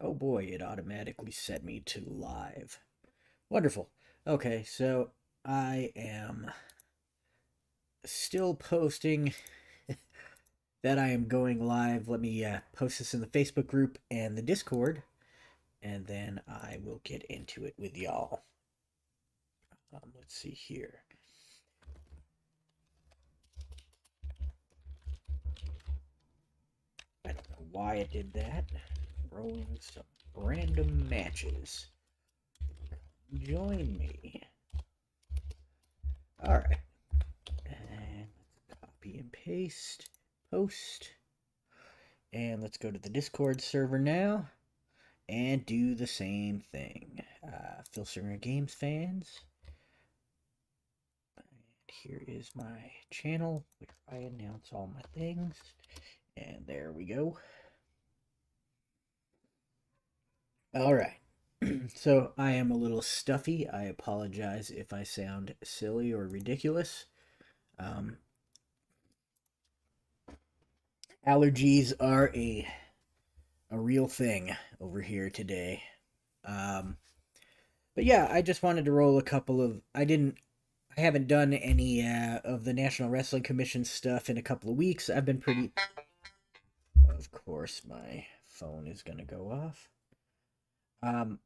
Oh boy, it automatically set me to live. Wonderful. Okay, so I am still posting that I am going live. Let me post this in the Facebook group and the Discord, and then I will get into it with y'all. Let's see here. I don't know why it did that. Rolling some random matches. Join me. All right. And let's copy and paste. Post. And let's go to the Discord server now and do the same thing. Phil Singer Games fans. And here is my channel where I announce all my things. And there we go. All right. So I am a little stuffy. I apologize if I sound silly or ridiculous. Um, Allergies are a real thing over here today. Um, but yeah, I just wanted to roll a couple of. I haven't done any of the National Wrestling Commission stuff in a couple of weeks. I've been pretty. Of course, my phone is gonna go off. Um,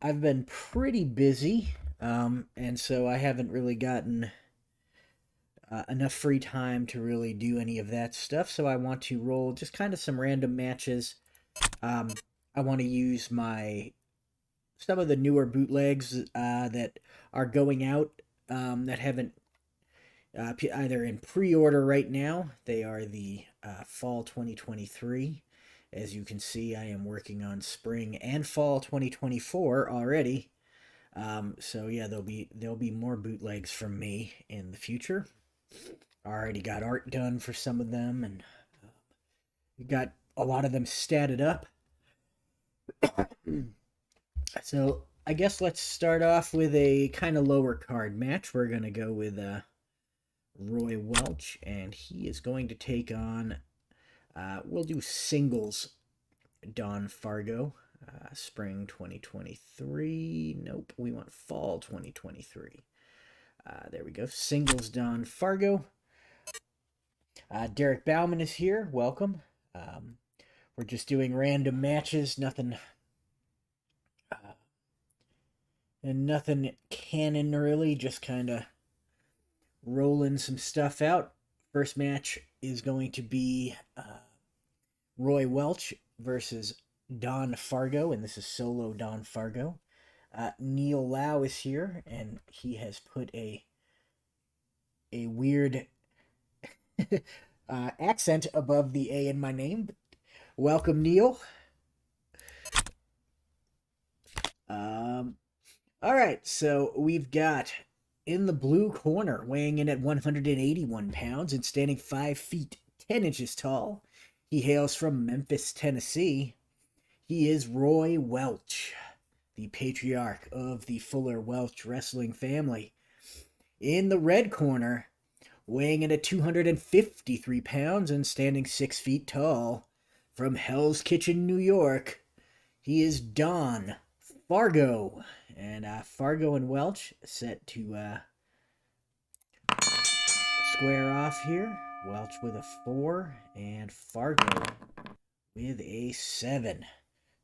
I've been pretty busy, and so I haven't really gotten enough free time to really do any of that stuff. So I want to roll just kind of some random matches. Um, I want to use my some of the newer bootlegs that are going out that haven't either in pre-order right now. They are the fall 2023. As you can see, I am working on spring and fall 2024 already. So yeah, there'll be more bootlegs from me in the future. I already got art done for some of them, and got a lot of them statted up. So I guess let's start off with a kind of lower card match. We're gonna go with Roy Welch, and he is going to take on. We'll do singles. Don Fargo, spring 2023. Nope, we want fall 2023. There we go. Singles Don Fargo. Derek Bauman is here. Welcome. We're just doing random matches. Nothing. And nothing canon really. Just kind of rolling some stuff out. First match is going to be Roy Welch versus Don Fargo, and this is solo Don Fargo. Neil Lau is here, and he has put a weird accent above the A in my name. Welcome, Neil. All right, so we've got in the blue corner, weighing in at 181 pounds and standing 5 feet 10 inches tall. He hails from Memphis, Tennessee. He is Roy Welch, the patriarch of the Fuller Welch wrestling family. In the red corner, weighing in at 253 pounds and standing 6 feet tall, from Hell's Kitchen, New York, he is Don Fargo. And Fargo and Welch set to square off here. Welch with a 4 and Fargo with a 7.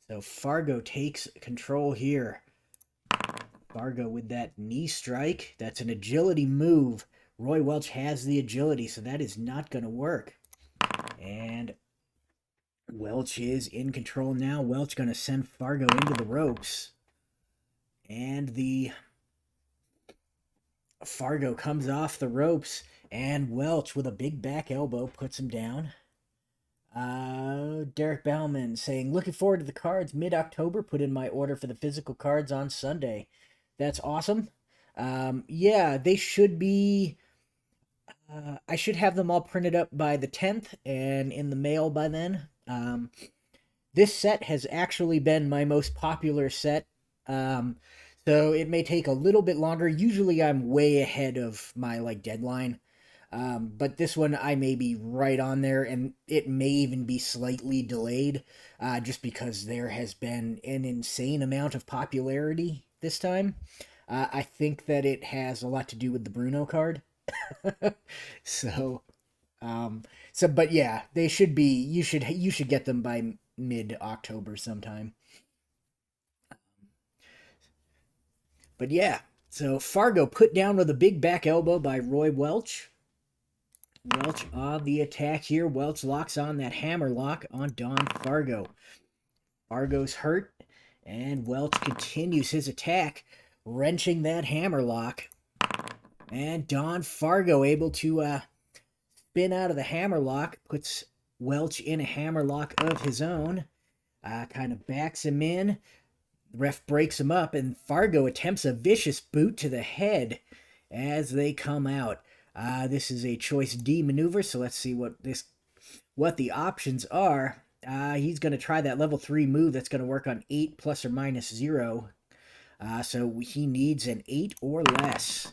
So Fargo takes control here. Fargo with that knee strike. That's an agility move. Roy Welch has the agility, so that is not going to work. And Welch is in control now. Welch going to send Fargo into the ropes. And the Fargo comes off the ropes, and Welch with a big back elbow puts him down. Derek Bauman saying, looking forward to the cards mid-October. Put in my order for the physical cards on Sunday. That's awesome. Yeah, they should be. I should have them all printed up by the 10th and in the mail by then. This set has actually been my most popular set. So it may take a little bit longer. Usually I'm way ahead of my deadline. But this one I may be right on there, and it may even be slightly delayed, just because there has been an insane amount of popularity this time. I think that it has a lot to do with the Bruno card. so, um, but yeah, they should be. You should get them by mid October sometime. But yeah, so Fargo put down with a big back elbow by Roy Welch. Welch on the attack here. Welch locks on that hammer lock on Don Fargo. Fargo's hurt, and Welch continues his attack, wrenching that hammer lock. And Don Fargo able to spin out of the hammer lock, puts Welch in a hammer lock of his own, kind of backs him in. The ref breaks him up, and Fargo attempts a vicious boot to the head as they come out. This is a choice D maneuver, so let's see what the options are. He's going to try that level 3 move that's going to work on 8 plus or minus 0. So he needs an 8 or less.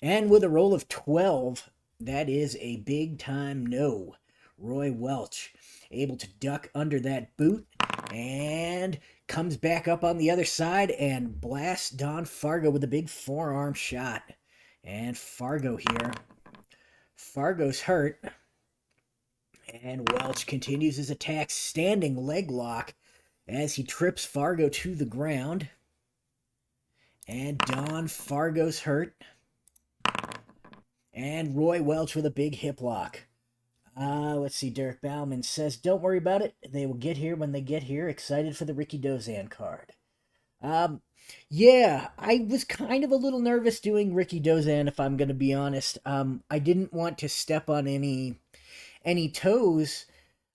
And with a roll of 12, that is a big time no. Roy Welch able to duck under that boot and comes back up on the other side and blasts Don Fargo with a big forearm shot. And Fargo here. Fargo's hurt. And Welch continues his attack, standing leg lock as he trips Fargo to the ground. And Don Fargo's hurt. And Roy Welch with a big hip lock. Let's see. Derek Bauman says, "Don't worry about it. They will get here when they get here. Excited for the Rikidozan card." Yeah, I was kind of a little nervous doing Rikidozan, if I'm going to be honest. I didn't want to step on any toes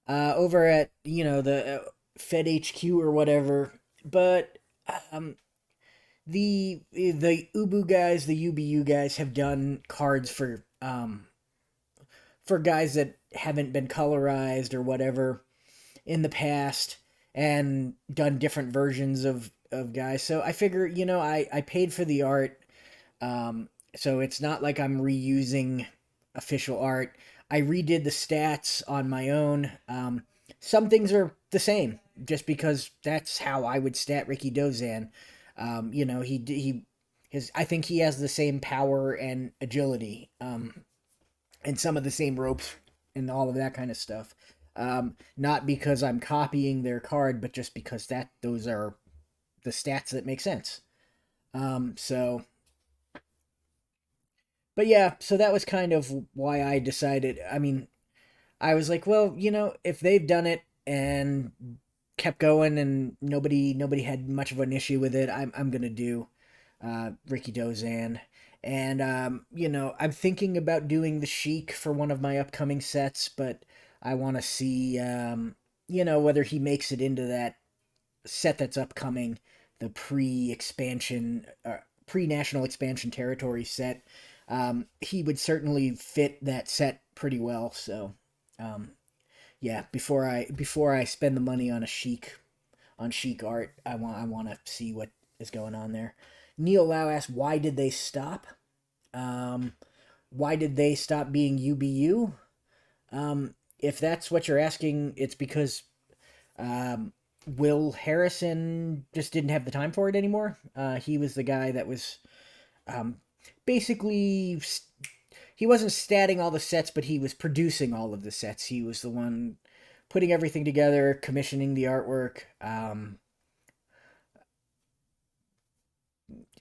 over at the Fed HQ or whatever, but the Ubu guys, the UBU guys have done cards for guys that haven't been colorized or whatever in the past and done different versions of guys. So I figure, I paid for the art. So it's not like I'm reusing official art. I redid the stats on my own. Some things are the same just because that's how I would stat Rikidozan. I think he has the same power and agility. And some of the same ropes and all of that kind of stuff. Not because I'm copying their card, but just because those are the stats that make sense. So, but yeah, so that was kind of why I decided. I mean, I was like, well, if they've done it and kept going and nobody had much of an issue with it, I'm gonna do Rikidozan. And I'm thinking about doing the Sheik for one of my upcoming sets, but I want to see whether he makes it into that set that's upcoming, the pre-national expansion territory set. He would certainly fit that set pretty well. So, yeah, before I spend the money on Sheik art, I want to see what is going on there. Neil Lau asks, why did they stop? Why did they stop being UBU? If that's what you're asking, it's because Will Harrison just didn't have the time for it anymore. He was the guy that was basically, he wasn't statting all the sets, but he was producing all of the sets. He was the one putting everything together, commissioning the artwork,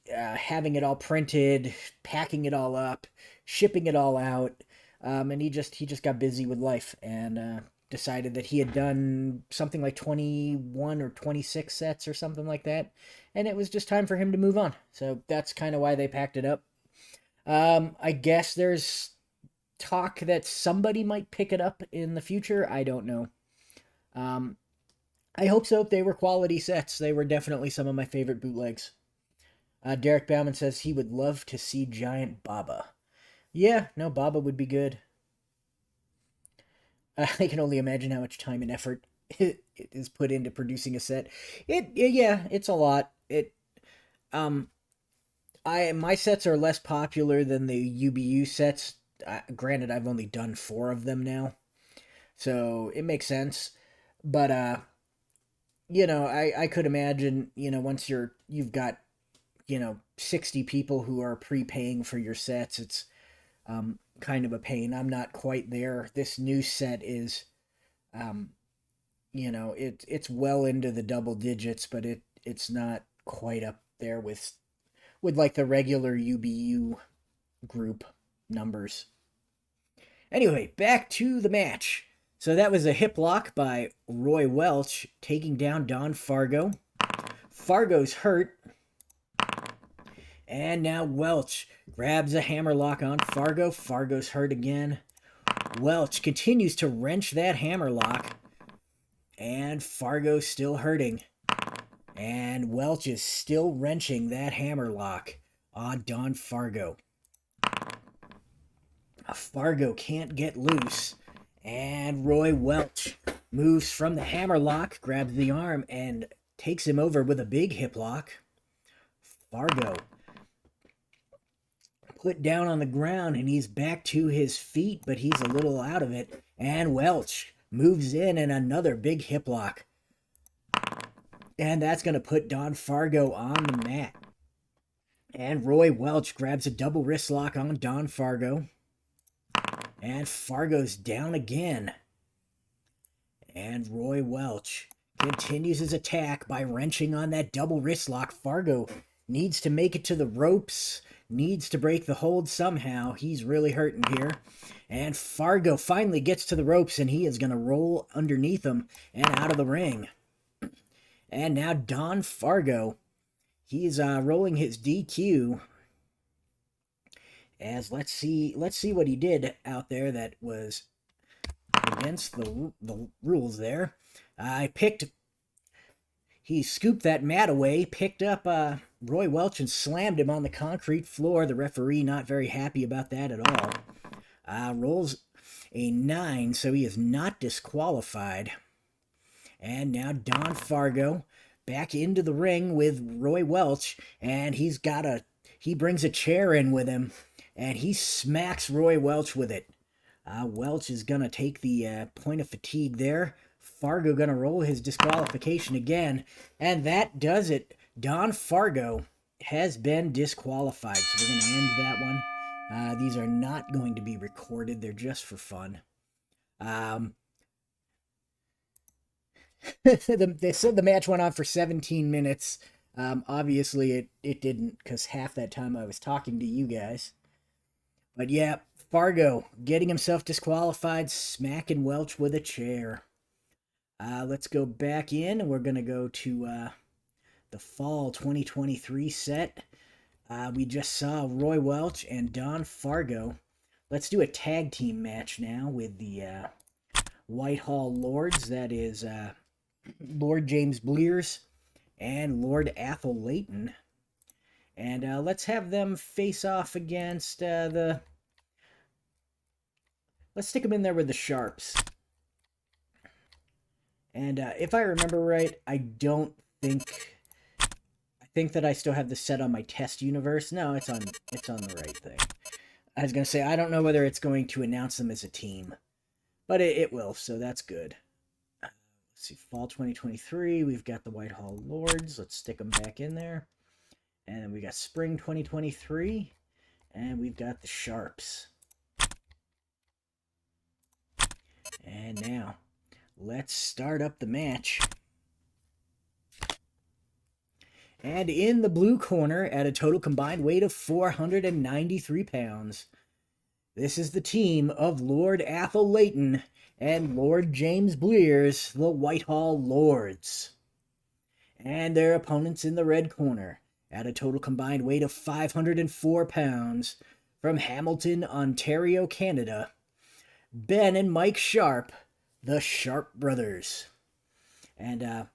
having it all printed, packing it all up, shipping it all out, and he just got busy with life and decided that he had done something like 21 or 26 sets or something like that, and it was just time for him to move on. So that's kind of why they packed it up. I guess there's talk that somebody might pick it up in the future. I don't know. Um, I hope so. If they were quality sets, they were definitely some of my favorite bootlegs. Derek Bauman says he would love to see Giant Baba. Yeah, no, Baba would be good. I can only imagine how much time and effort it is put into producing a set. Yeah, it's a lot. Um, my sets are less popular than the UBU sets granted, I've only done 4 of them now, so it makes sense. But I could imagine, once you've got 60 people who are prepaying for your sets, it's kind of a pain. I'm not quite there. This new set is, um, it's well into the double digits, but it's not quite up there with like the regular UBU group numbers. Anyway, back to the match. So that was a hip lock by Roy Welch taking down Don Fargo. Fargo's hurt. And now Welch grabs a hammerlock on Fargo. Fargo's hurt again. Welch continues to wrench that hammerlock. And Fargo's still hurting. And Welch is still wrenching that hammerlock on Don Fargo. Fargo can't get loose. And Roy Welch moves from the hammerlock, grabs the arm, and takes him over with a big hip lock. Fargo put down on the ground, and he's back to his feet, but he's a little out of it. And Welch moves in and another big hip lock. And that's going to put Don Fargo on the mat. And Roy Welch grabs a double wrist lock on Don Fargo. And Fargo's down again. And Roy Welch continues his attack by wrenching on that double wrist lock. Fargo needs to make it to the ropes, needs to break the hold somehow. He's really hurting here. And Fargo finally gets to the ropes, and he is going to roll underneath him and out of the ring. And now Don Fargo, he's rolling his DQ. As let's see what he did out there that was against the rules there. He scooped that mat away, picked up Roy Welch and slammed him on the concrete floor. The referee not very happy about that at all. Rolls a 9, so he is not disqualified. And now Don Fargo back into the ring with Roy Welch, and he brings a chair in with him, and he smacks Roy Welch with it. Welch is going to take the point of fatigue there. Fargo going to roll his disqualification again, and that does it. Don Fargo has been disqualified, so we're going to end that one. These are not going to be recorded. They're just for fun. They said the match went on for 17 minutes. Obviously, it didn't, because half that time I was talking to you guys. But yeah, Fargo getting himself disqualified, smacking Welch with a chair. Let's go back in, and we're going to go to the fall 2023 set. We just saw Roy Welch and Don Fargo. Let's do a tag team match now with the Whitehall Lords. That is Lord James Blears and Lord Athol Layton. And let's have them face off against let's stick them in there with the Sharps. And if I remember right, I think that I still have the set on my test universe. No, it's on the right thing. I was going to say, I don't know whether it's going to announce them as a team, but it will, so that's good. Let's see, fall 2023, we've got the Whitehall Lords. Let's stick them back in there. And then we got spring 2023, and we've got the Sharps. And now, let's start up the match. And in the blue corner, at a total combined weight of 493 pounds, this is the team of Lord Athol Layton and Lord James Blears, the Whitehall Lords. And their opponents in the red corner, at a total combined weight of 504 pounds, from Hamilton, Ontario, Canada, Ben and Mike Sharp, the Sharp Brothers. And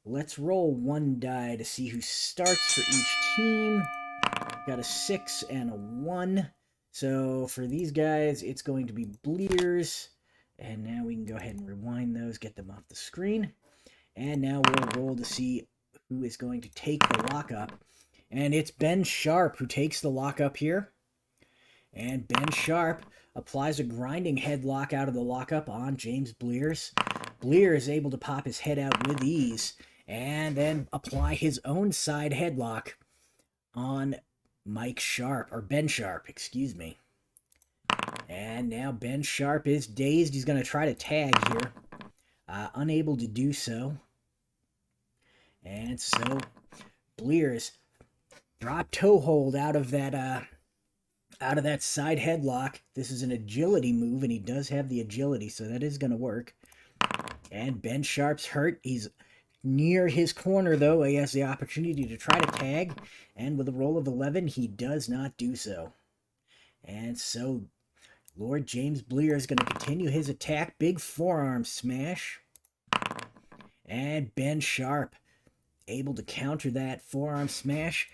let's roll one die to see who starts for each team. Got a 6 and a 1. So for these guys, it's going to be Blears. And now we can go ahead and rewind those, get them off the screen. And now we'll roll to see who is going to take the lockup. And it's Ben Sharp who takes the lockup here. And Ben Sharp applies a grinding headlock out of the lockup on James Blears. Blear is able to pop his head out with ease and then apply his own side headlock on Mike Sharp, or Ben Sharp, excuse me. And now Ben Sharp is dazed. He's going to try to tag here. Unable to do so. And so Blears drop toe hold out of that side headlock. This is an agility move, and he does have the agility, so that is going to work. And Ben Sharp's hurt. He's near his corner, though. He has the opportunity to try to tag, and with a roll of 11, he does not do so. And so Lord James Blear is going to continue his attack. Big forearm smash. And Ben Sharp able to counter that forearm smash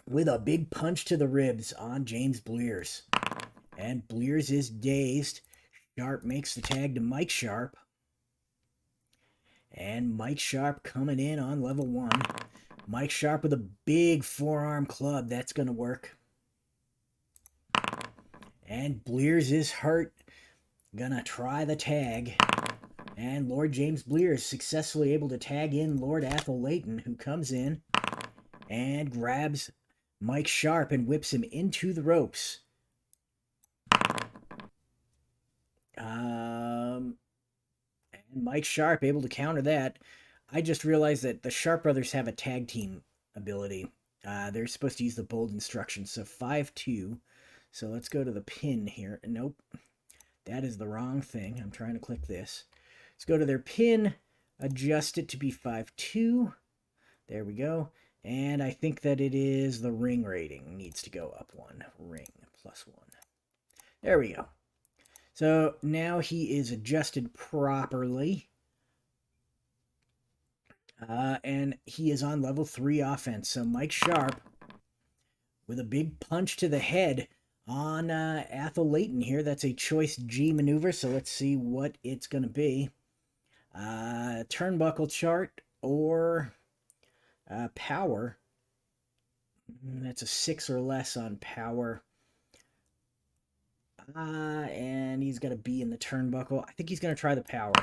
with a big punch to the ribs on James Blears. And Blears is dazed. Sharp makes the tag to Mike Sharp. And Mike Sharp coming in on level 1. Mike Sharp with a big forearm club. That's going to work. And Blears is hurt. Gonna try the tag. And Lord James Blear is successfully able to tag in Lord Athel Layton, who comes in and grabs Mike Sharp and whips him into the ropes. And Mike Sharp able to counter that. I just realized that the Sharp brothers have a tag team ability. They're supposed to use the bold instructions. So 5-2. So let's go to the pin here. Nope. That is the wrong thing. I'm trying to click this. Let's go to their pin. Adjust it to be 5-2. There we go. And I think that it is the ring rating. Needs to go up 1. Ring +1. There we go. So now he is adjusted properly. And he is on level 3 offense. So Mike Sharp with a big punch to the head on Athel Layton here. That's a choice G maneuver. So let's see what it's going to be. Turnbuckle chart or power. That's a 6 or less on power. And he's got to be in the turnbuckle. I think he's going to try the power.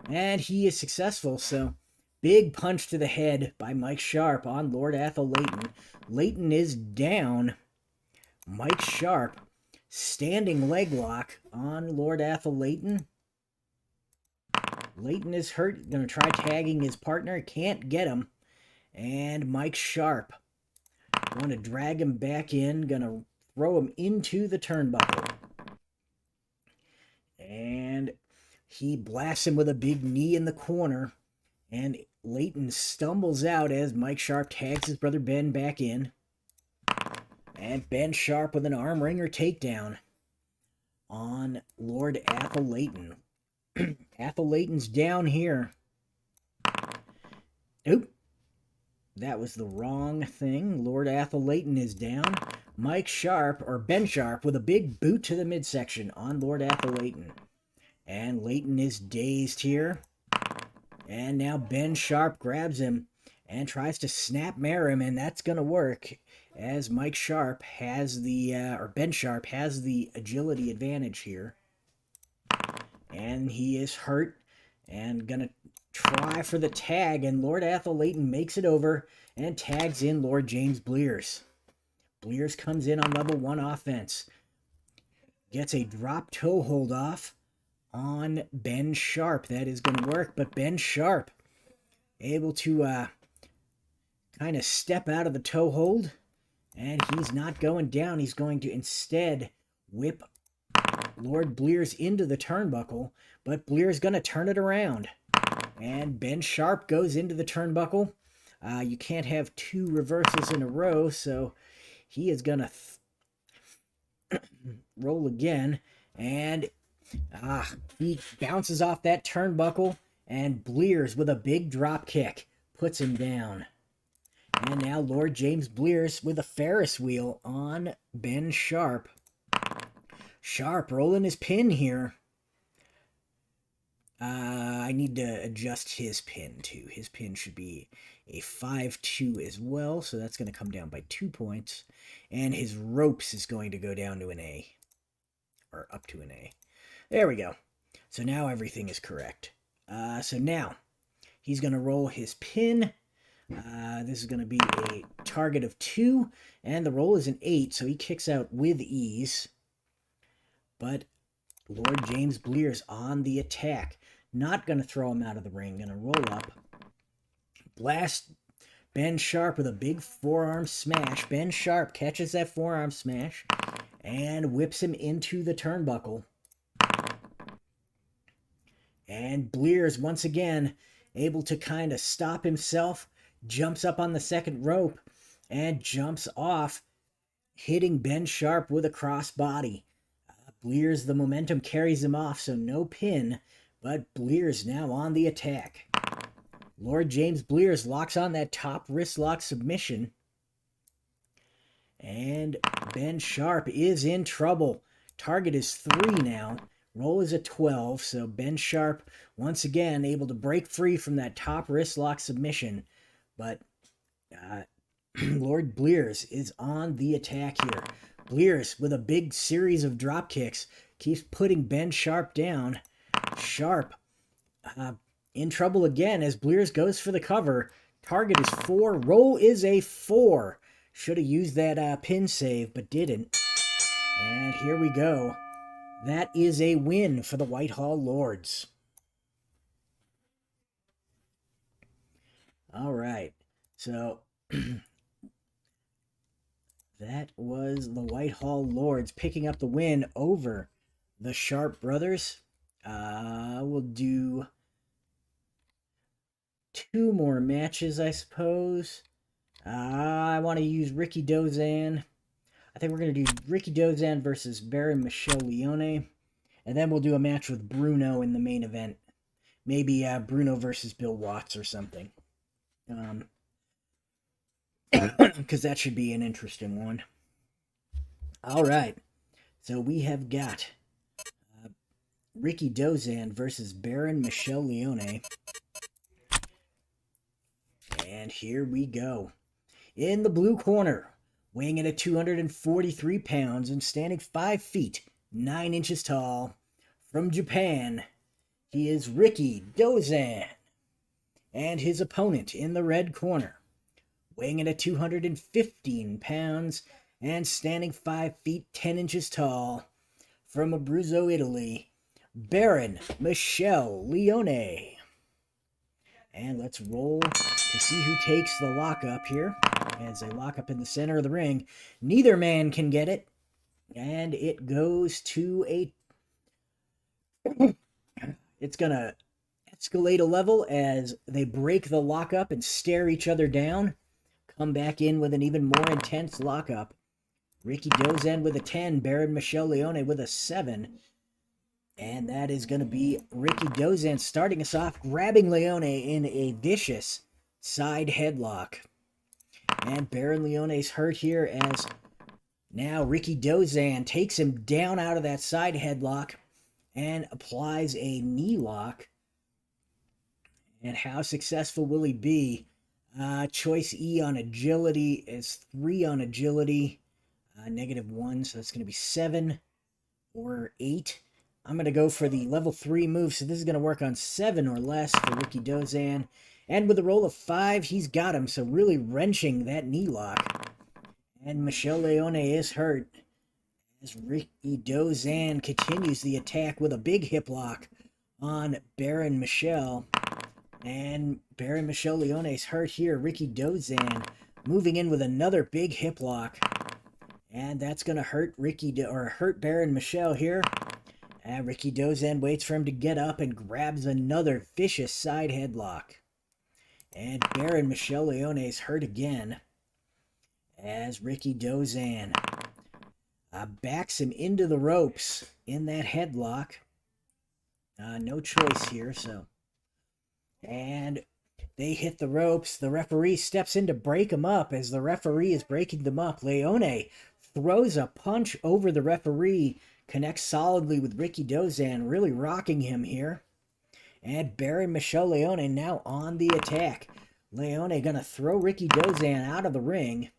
And he is successful, so big punch to the head by Mike Sharp on Lord Athel Layton. Layton is down. Mike Sharp, standing leg lock on Lord Athel Layton. Layton is hurt. Going to try tagging his partner. Can't get him. And Mike Sharp going to drag him back in. Going to throw him into the turnbuckle. And he blasts him with a big knee in the corner. And Layton stumbles out as Mike Sharp tags his brother Ben back in. And Ben Sharp with an arm wringer takedown on Lord Athel Layton. Athel Layton's down here. Oop. That was the wrong thing. Lord Athel Layton is down. Mike Sharp, or Ben Sharp, with a big boot to the midsection on Lord Athel Layton. And Layton is dazed here. And now Ben Sharp grabs him and tries to snap mare him, and that's going to work as Mike Sharp has the, or Ben Sharp has the agility advantage here. And he is hurt and going to try for the tag, and Lord Athel Layton makes it over and tags in Lord James Blears. Blears comes in on level 1 offense. Gets a drop toe hold off on Ben Sharp. That is going to work, but Ben Sharp able to kind of step out of the toe hold, and he's not going down. He's going to instead whip Lord Blears into the turnbuckle, but Blears going to turn it around. And Ben Sharp goes into the turnbuckle. You can't have 2 reversals in a row, so he is going to roll again. And he bounces off that turnbuckle, and Blears with a big drop kick puts him down. And now Lord James Blears with a Ferris wheel on Ben Sharp. Sharp rolling his pin here. I need to adjust his pin too. His pin should be a 5-2 as well, so that's going to come down by 2 points. And his ropes is going to go down to an A, or up to an A. There we go. So now everything is correct. So now he's going to roll his pin. This is going to be a target of 2, and the roll is an 8, so he kicks out with ease. But Lord James Blears on the attack. Not going to throw him out of the ring. Going to roll up. Blast Ben Sharp with a big forearm smash. Ben Sharp catches that forearm smash and whips him into the turnbuckle. And Blears, once again, able to kind of stop himself, jumps up on the second rope and jumps off, hitting Ben Sharp with a crossbody. Blears, the momentum carries him off, so no pin, but Blears now on the attack. Lord James Blears locks on that top wrist lock submission. And Ben Sharp is in trouble. Target is 3 now. Roll is a 12, so Ben Sharp once again able to break free from that top wrist lock submission. But Lord Blears is on the attack here. Blears, with a big series of drop kicks, keeps putting Ben Sharp down. Sharp in trouble again as Blears goes for the cover. Target is 4. Roll is a 4. Should have used that pin save, but didn't. And here we go. That is a win for the Whitehall Lords. All right. So that was the Whitehall Lords picking up the win over the Sharp Brothers. We'll do 2 more matches, I suppose. I want to use Ricky Dozan. I think we're going to do Ricky Dozan versus Baron Michel Leone. And then we'll do a match with Bruno in the main event. Maybe Bruno versus Bill Watts or something. Because that should be an interesting one. All right. So we have got Ricky Dozan versus Baron Michel Leone. And here we go. In the blue corner, weighing in at 243 pounds and standing 5 feet, 9 inches tall, from Japan, he is Ricky Dozan. And his opponent in the red corner, weighing in at 215 pounds and standing 5 feet, 10 inches tall, from Abruzzo, Italy, Baron Michel Leone. And let's roll to see who takes the lockup here. As they lock up in the center of the ring. Neither man can get it. And it goes to a... It's going to escalate a level as they break the lockup and stare each other down. Come back in with an even more intense lockup. Ricky Dozan with a 10. Baron Michel Leone with a 7. And that is going to be Ricky Dozan starting us off, grabbing Leone in a vicious side headlock. And Baron Leone's hurt here as now Ricky Dozan takes him down out of that side headlock and applies a knee lock. And how successful will he be? Choice E on agility is 3 on agility. -1, so that's going to be 7 or 8. I'm going to go for the level 3 move, so this is going to work on 7 or less for Ricky Dozan. And with a roll of 5, he's got him, so really wrenching that knee lock. And Michel Leone is hurt as Ricky Dozan continues the attack with a big hip lock on Baron Michel. And Baron Michel Leone's hurt here. Ricky Dozan moving in with another big hip lock. And that's going to hurt hurt Baron Michel here. And Ricky Dozan waits for him to get up and grabs another vicious side headlock. And Baron Michel Leone's hurt again as Ricky Dozan backs him into the ropes in that headlock. No choice here, so. And they hit the ropes. The referee steps in to break them up. As the referee is breaking them up, Leone throws a punch over the referee, connects solidly with Ricky Dozan, really rocking him here. And Baron Michel Leone now on the attack. Leone gonna throw Ricky Dozan out of the ring.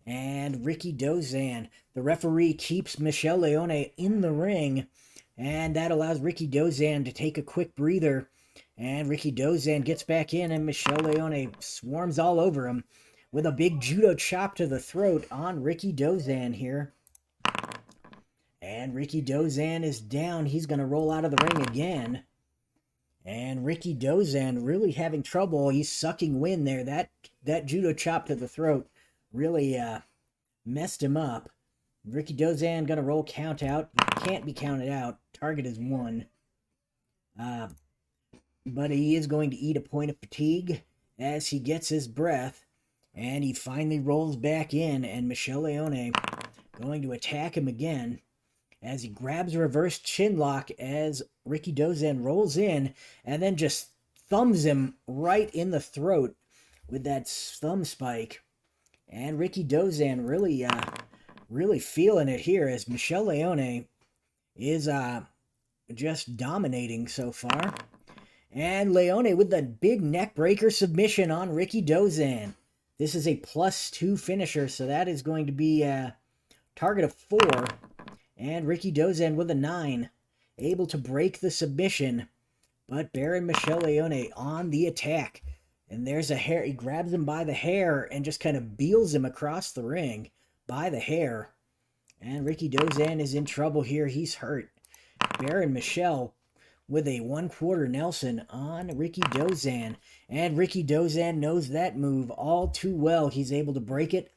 And Ricky Dozan, the referee, keeps Michel Leone in the ring. And that allows Ricky Dozan to take a quick breather. And Ricky Dozan gets back in, and Michel Leone swarms all over him with a big judo chop to the throat on Ricky Dozan here. And Ricky Dozan is down. He's going to roll out of the ring again. And Ricky Dozan really having trouble. He's sucking wind there. That judo chop to the throat really messed him up. Ricky Dozan going to roll count out. Can't be counted out. Target is 1. But he is going to eat a point of fatigue as he gets his breath. And he finally rolls back in. And Michel Leone going to attack him again as he grabs a reverse chin lock as Ricky Dozan rolls in and then just thumbs him right in the throat with that thumb spike. And Ricky Dozan really feeling it here as Michel Leone is just dominating so far. And Leone with the big neck breaker submission on Ricky Dozan. This is a +2 finisher, so that is going to be a target of 4. And Ricky Dozan with a 9, able to break the submission. But Baron Michel Leone on the attack. And there's a hair. He grabs him by the hair and just kind of beels him across the ring by the hair. And Ricky Dozan is in trouble here. He's hurt. Baron Michel with a 1/4 Nelson on Ricky Dozan. And Ricky Dozan knows that move all too well. He's able to break it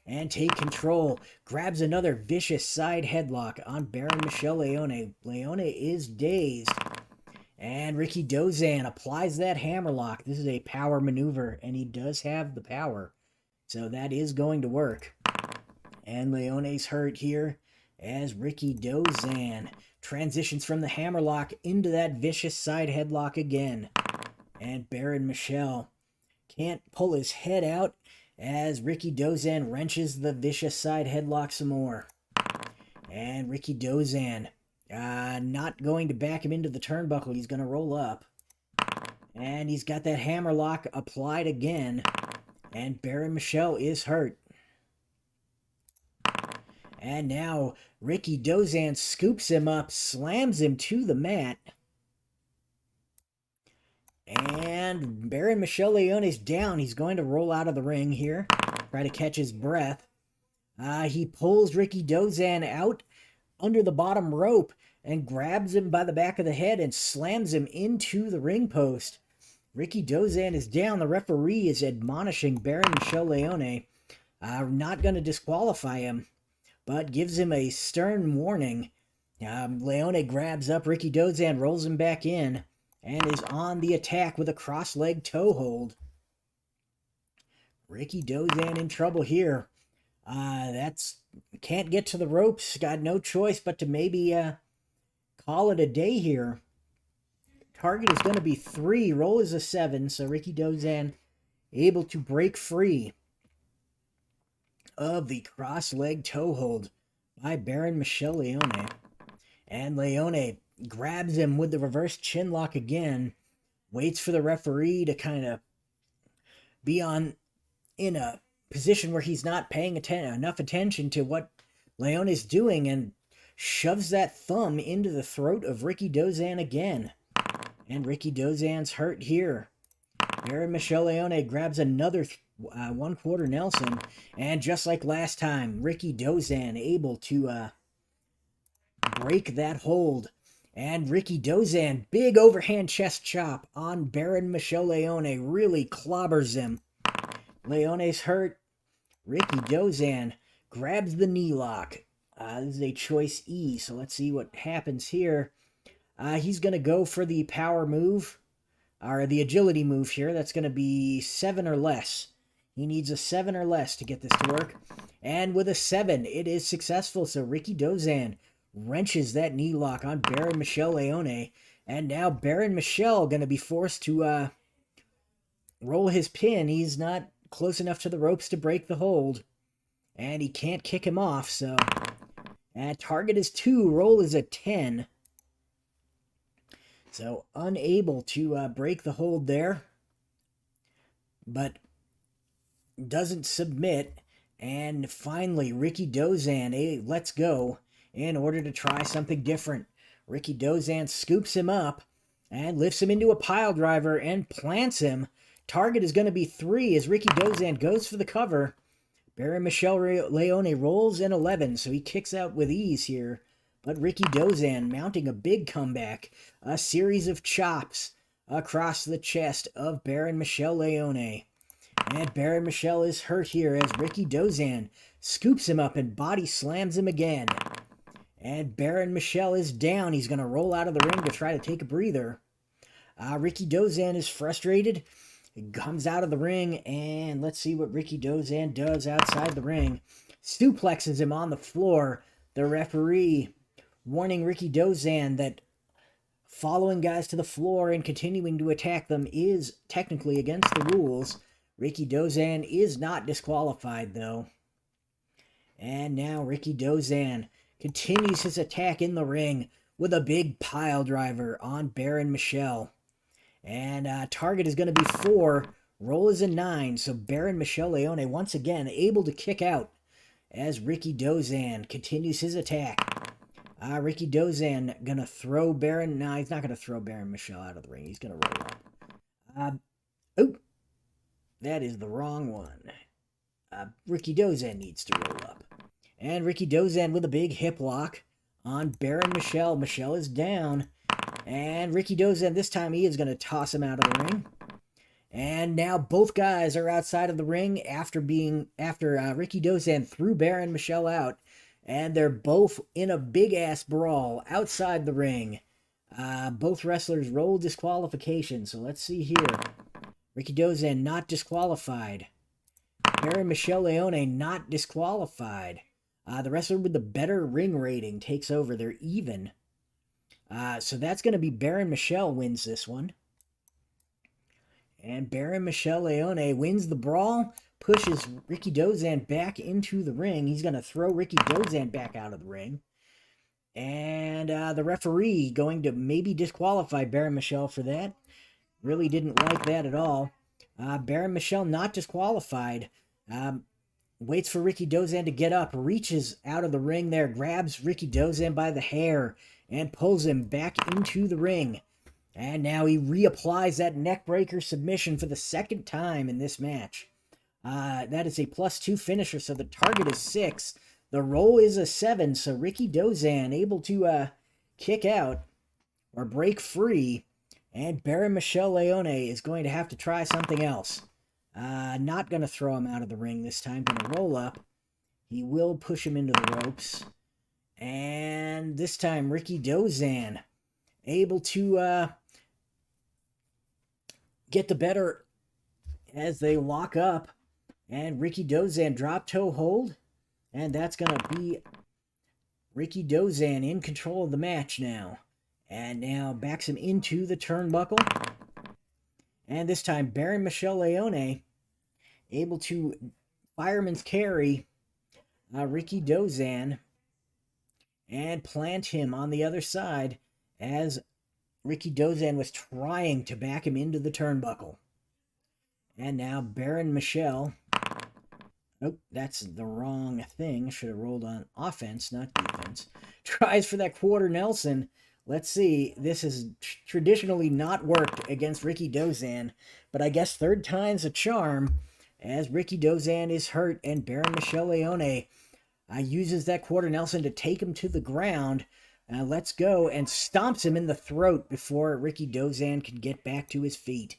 and take control. Grabs another vicious side headlock on Baron Michel Leone. Leone is dazed. And Ricky Dozan applies that hammerlock. This is a power maneuver, and he does have the power. So that is going to work. And Leone's hurt here as Ricky Dozan transitions from the hammerlock into that vicious side headlock again. And Baron Michel can't pull his head out as Ricky Dozan wrenches the vicious side headlock some more. And Ricky Dozan not going to back him into the turnbuckle. He's going to roll up. And he's got that hammerlock applied again. And Baron Michel is hurt. And now Ricky Dozan scoops him up, slams him to the mat. And Baron Michel Leone is down. He's going to roll out of the ring here. Try to catch his breath. He pulls Ricky Dozan out under the bottom rope and grabs him by the back of the head and slams him into the ring post. Ricky Dozan is down. The referee is admonishing Baron Michel Leone. Not going to disqualify him, but gives him a stern warning. Leone grabs up Ricky Dozan, rolls him back in, and is on the attack with a cross-leg toe hold. Ricky Dozan in trouble here. Can't get to the ropes. Got no choice but to maybe call it a day here. Target is going to be 3. Roll is a 7, so Ricky Dozan able to break free of the cross-leg toe hold by Baron Michel Leone. And Leone grabs him with the reverse chin lock again, waits for the referee to kind of be in a position where he's not paying enough attention to what Leone is doing, and shoves that thumb into the throat of Ricky Dozan again. And Ricky Dozan's hurt here. Baron Michel Leone grabs another 1/4 Nelson, and just like last time, Ricky Dozan able to break that hold. And Ricky Dozan, big overhand chest chop on Baron Michel Leone, really clobbers him. Leone's hurt. Ricky Dozan grabs the knee lock. This is a choice E, so let's see what happens here. He's going to go for the power move, or the agility move here. That's going to be 7 or less. He needs a 7 or less to get this to work. And with a 7, it is successful. So Ricky Dozan wrenches that knee lock on Baron Michel Leone. And now Baron Michel going to be forced to roll his pin. He's not close enough to the ropes to break the hold. And he can't kick him off, so target is 2. Roll is a 10. So unable to break the hold there, but doesn't submit. And finally, Ricky Dozan lets go in order to try something different. Ricky Dozan scoops him up and lifts him into a pile driver and plants him. Target is going to be 3 as Ricky Dozan goes for the cover. Baron Michel Leone rolls in 11, so he kicks out with ease here. But Ricky Dozan mounting a big comeback. A series of chops across the chest of Baron Michel Leone. And Baron Michel is hurt here as Ricky Dozan scoops him up and body slams him again. And Baron Michel is down. He's going to roll out of the ring to try to take a breather. Ricky Dozan is frustrated. He comes out of the ring, and let's see what Ricky Dozan does outside the ring. Suplexes him on the floor. The referee warning Ricky Dozan that following guys to the floor and continuing to attack them is technically against the rules. Ricky Dozan is not disqualified, though. And now Ricky Dozan continues his attack in the ring with a big pile driver on Baron Michel. And target is going to be 4. Roll is a 9. So Baron Michel Leone once again able to kick out as Ricky Dozan continues his attack. Ricky Dozan going to throw Baron. No, he's not going to throw Baron Michel out of the ring. He's going to roll up. Oh, that is the wrong one. Ricky Dozan needs to roll up. And Ricky Dozan with a big hip lock on Baron Michel. Michel is down. And Ricky Dozan, this time he is going to toss him out of the ring. And now both guys are outside of the ring after Ricky Dozan threw Baron Michel out. And they're both in a big-ass brawl outside the ring. Both wrestlers roll disqualification. So let's see here. Ricky Dozan not disqualified. Baron Michel Leone not disqualified. The wrestler with the better ring rating takes over. They're even. So that's going to be Baron Michel wins this one. And Baron Michel Leone wins the brawl, pushes Ricky Dozan back into the ring. He's going to throw Ricky Dozan back out of the ring. And the referee going to maybe disqualify Baron Michel for that. Really didn't like that at all. Baron Michel not disqualified. Waits for Ricky Dozan to get up, reaches out of the ring there, grabs Ricky Dozan by the hair, and pulls him back into the ring. And now he reapplies that neckbreaker submission for the second time in this match. That is a +2 finisher, so the target is 6. The roll is a 7, so Ricky Dozan able to kick out or break free. And Baron Michel Leone is going to have to try something else. Not going to throw him out of the ring this time. Going to roll up. He will push him into the ropes. And this time, Ricky Dozan able to get the better as they lock up. And Ricky Dozan drop toe hold. And that's going to be Ricky Dozan in control of the match now. And now backs him into the turnbuckle. And this time, Baron Michel Leone able to fireman's carry Ricky Dozan and plant him on the other side as Ricky Dozan was trying to back him into the turnbuckle. And now Baron Michel. Oh, that's the wrong thing. Should have rolled on offense, not defense. Tries for that quarter Nelson. Let's see. This has traditionally not worked against Ricky Dozan, but I guess third time's a charm as Ricky Dozan is hurt and Baron Michel Leone uses that quarter Nelson to take him to the ground. Let's go and stomps him in the throat before Ricky Dozan can get back to his feet.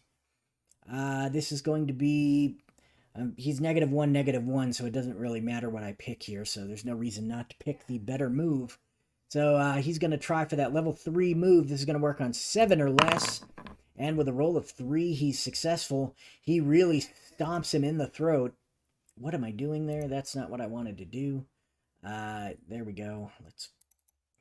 This is going to be... he's -1, -1, so it doesn't really matter what I pick here, so there's no reason not to pick the better move. So he's going to try for that level 3 move. This is going to work on 7 or less. And with a roll of 3, he's successful. He really stomps him in the throat. What am I doing there? That's not what I wanted to do. There we go. Let's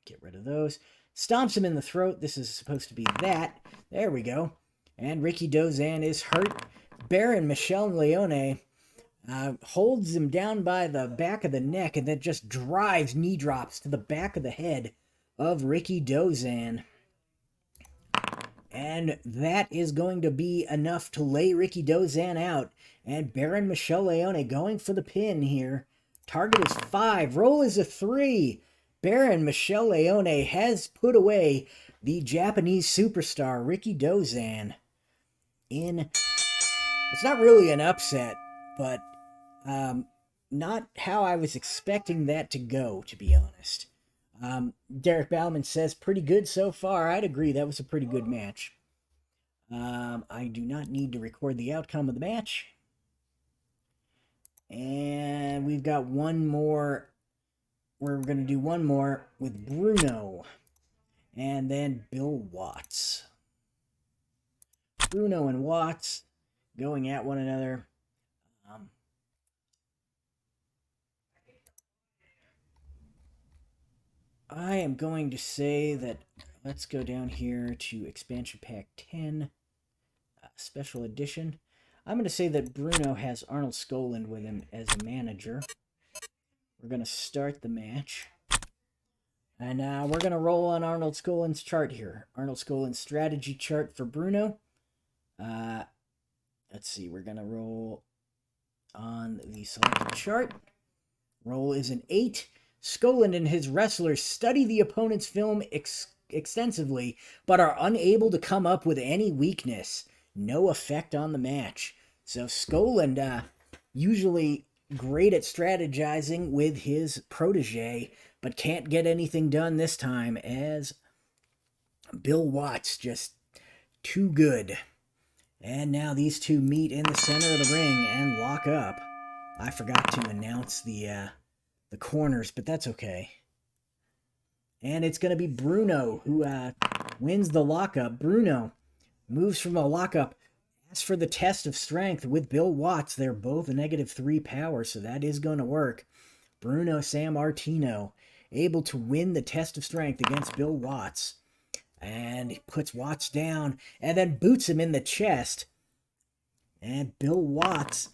get rid of those. Stomps him in the throat. This is supposed to be that. There we go. And Ricky Dozan is hurt. Baron Michel Leone holds him down by the back of the neck and then just drives knee drops to the back of the head of Ricky Dozan. And that is going to be enough to lay Rikidozan out. And Baron Michel Leone going for the pin here. Target is 5. Roll is a 3. Baron Michel Leone has put away the Japanese superstar Rikidozan in... It's not really an upset, but not how I was expecting that to go, to be honest. Derek Bauman says, pretty good so far. I'd agree, that was a pretty good match. I do not need to record the outcome of the match. And we've got one more. We're going to do one more with Bruno. And then Bill Watts. Bruno and Watts going at one another. I am going to say that, let's go down here to Expansion Pack 10, Special Edition. I'm going to say that Bruno has Arnold Skaaland with him as a manager. We're going to start the match. And we're going to roll on Arnold Skaaland's chart here. Arnold Skaaland's strategy chart for Bruno. Let's see, we're going to roll on the selected chart. Roll is an 8. Skaaland and his wrestlers study the opponent's film extensively, but are unable to come up with any weakness. No effect on the match. So Skaaland, usually great at strategizing with his protege, but can't get anything done this time, as Bill Watts just too good. And now these two meet in the center of the ring and lock up. I forgot to announce the corners, but that's okay. And it's going to be Bruno who wins the lockup. Bruno moves from a lockup, asks for the test of strength with Bill Watts. They're both a -3 power, so that is going to work. Bruno Sammartino able to win the test of strength against Bill Watts. And he puts Watts down and then boots him in the chest. And Bill Watts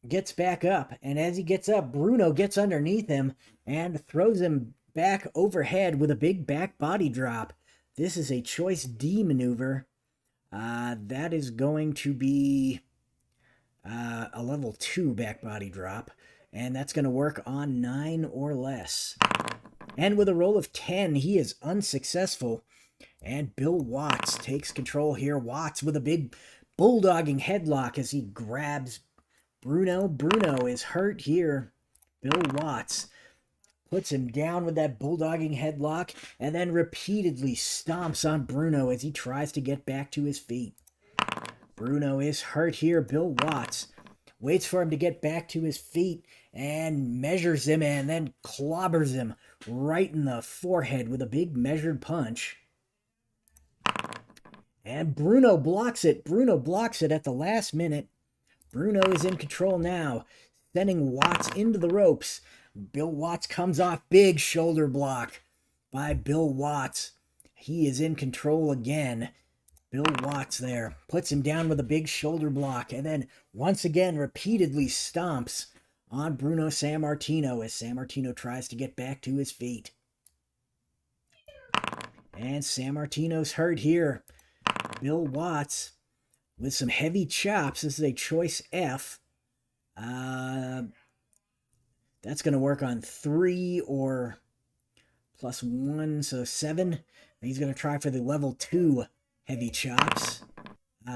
gets back up, and as he gets up, Bruno gets underneath him and throws him back overhead with a big back body drop. This is a choice D maneuver. That is going to be a level 2 back body drop, and that's going to work on 9 or less. And with a roll of 10, he is unsuccessful, and Bill Watts takes control here. Watts with a big bulldogging headlock as he grabs Bruno. Bruno is hurt here. Bill Watts puts him down with that bulldogging headlock and then repeatedly stomps on Bruno as he tries to get back to his feet. Bruno is hurt here. Bill Watts waits for him to get back to his feet and measures him and then clobbers him right in the forehead with a big measured punch. And Bruno blocks it. Bruno blocks it at the last minute. Bruno is in control now, sending Watts into the ropes. Bill Watts comes off. Big shoulder block by Bill Watts. He is in control again. Bill Watts there puts him down with a big shoulder block and then once again repeatedly stomps on Bruno Sammartino as Sammartino tries to get back to his feet. And Sammartino's hurt here. Bill Watts with some heavy chops. This is a choice F. That's going to work on 3 or plus 1, so 7. He's going to try for the level 2 heavy chops.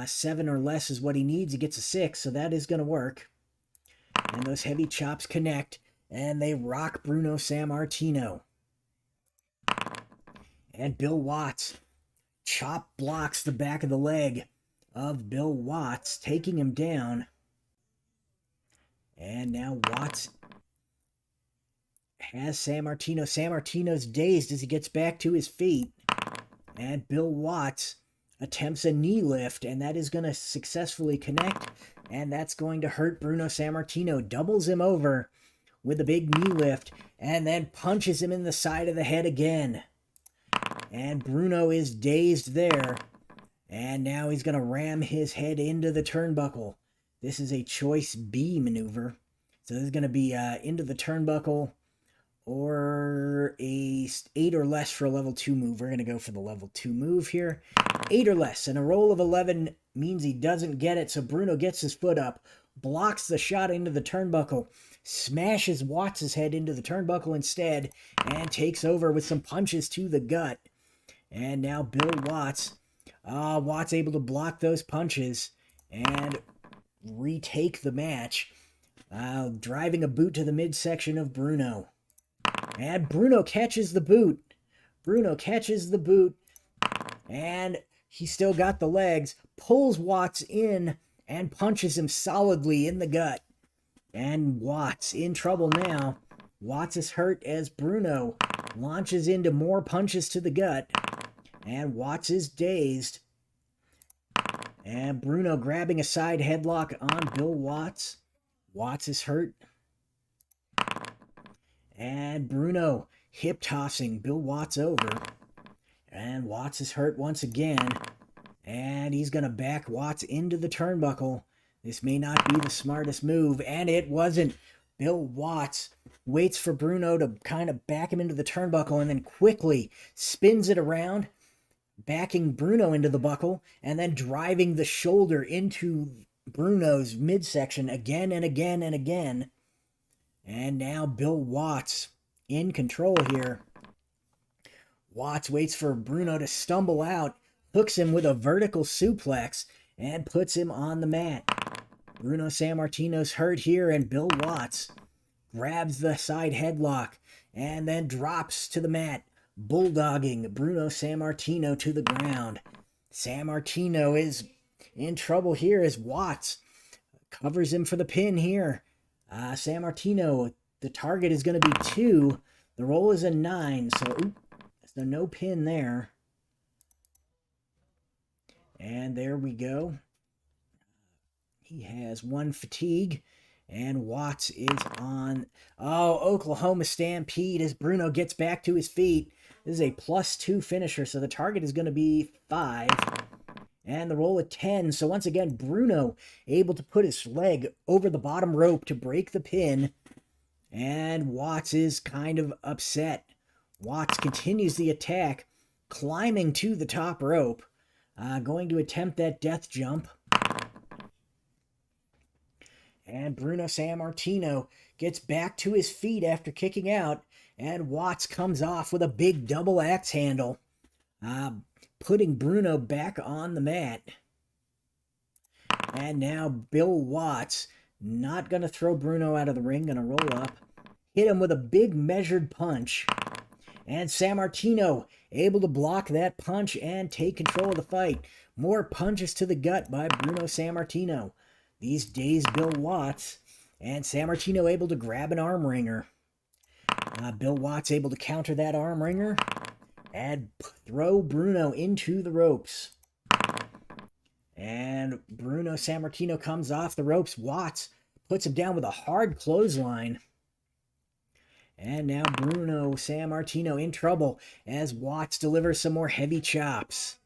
7 or less is what he needs. He gets a 6, so that is going to work. And those heavy chops connect, and they rock Bruno Sammartino. And Bill Watts chop blocks the back of the leg of Bill Watts, taking him down. And now Watts has Sammartino. Sammartino's dazed as he gets back to his feet. And Bill Watts attempts a knee lift, and that is going to successfully connect. And that's going to hurt Bruno Sammartino. Doubles him over with a big knee lift, and then punches him in the side of the head again. And Bruno is dazed there. And now he's going to ram his head into the turnbuckle. This is a choice B maneuver. So this is going to be into the turnbuckle or a 8 or less for a level 2 move. We're going to go for the level 2 move here. 8 or less, and a roll of 11 means he doesn't get it, so Bruno gets his foot up, blocks the shot into the turnbuckle, smashes Watts' head into the turnbuckle instead, and takes over with some punches to the gut. And now Bill Watts. Watts able to block those punches and retake the match, driving a boot to the midsection of Bruno. And Bruno catches the boot. And he still got the legs, pulls Watts in, and punches him solidly in the gut. And Watts in trouble now. Watts is hurt as Bruno launches into more punches to the gut. And Watts is dazed. And Bruno grabbing a side headlock on Bill Watts. Watts is hurt. And Bruno hip tossing Bill Watts over. And Watts is hurt once again. And he's going to back Watts into the turnbuckle. This may not be the smartest move, and it wasn't. Bill Watts waits for Bruno to kind of back him into the turnbuckle and then quickly spins it around, backing Bruno into the buckle, and then driving the shoulder into Bruno's midsection again and again and again. And now Bill Watts in control here. Watts waits for Bruno to stumble out, hooks him with a vertical suplex, and puts him on the mat. Bruno Sammartino's hurt here, and Bill Watts grabs the side headlock and then drops to the mat, bulldogging Bruno Sammartino to the ground. Sammartino is in trouble here as Watts covers him for the pin here. Sammartino, the target is going to be 2. The roll is a 9, so no pin there. And there we go. He has 1 fatigue, and Watts is on. Oklahoma Stampede as Bruno gets back to his feet. This is a +2 finisher, so the target is going to be 5. And the roll at 10. So once again, Bruno able to put his leg over the bottom rope to break the pin. And Watts is kind of upset. Watts continues the attack, climbing to the top rope, going to attempt that death jump. And Bruno Sammartino gets back to his feet after kicking out, and Watts comes off with a big double axe handle, putting Bruno back on the mat. And now Bill Watts, not going to throw Bruno out of the ring, going to roll up, hit him with a big measured punch. And Sammartino able to block that punch and take control of the fight. More punches to the gut by Bruno Sammartino. These days, Bill Watts, and Sammartino able to grab an arm wringer. Bill Watts able to counter that arm wringer and throw Bruno into the ropes. And Bruno Sammartino comes off the ropes. Watts puts him down with a hard clothesline. And now Bruno Sammartino in trouble as Watts delivers some more heavy chops.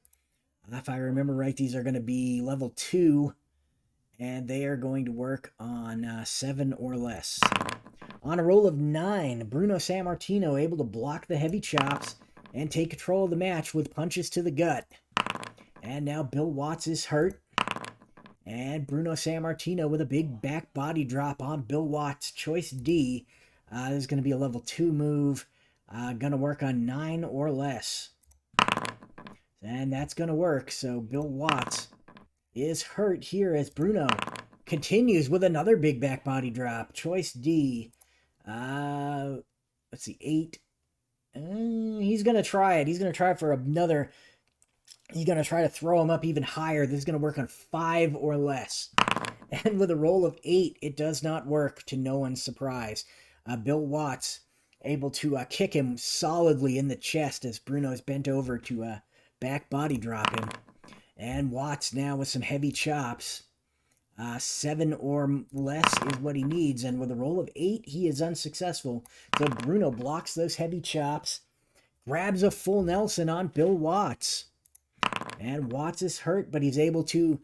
If I remember right, these are going to be level 2. And they are going to work on 7 or less. On a roll of 9, Bruno Sammartino able to block the heavy chops and take control of the match with punches to the gut. And now Bill Watts is hurt. And Bruno Sammartino with a big back body drop on Bill Watts. Choice D. This is going to be a level 2 move. Going to work on 9 or less. And that's going to work. So Bill Watts is hurt here as Bruno continues with another big back body drop. Choice D. Let's see, 8. He's going to try it. He's going to try for another. He's going to try to throw him up even higher. This is going to work on 5 or less. And with a roll of 8, it does not work, to no one's surprise. Bill Watts able to kick him solidly in the chest as Bruno's bent over to back body drop him. And Watts now with some heavy chops. 7 or less is what he needs. And with a roll of 8, he is unsuccessful. So Bruno blocks those heavy chops. Grabs a full Nelson on Bill Watts. And Watts is hurt, but he's able to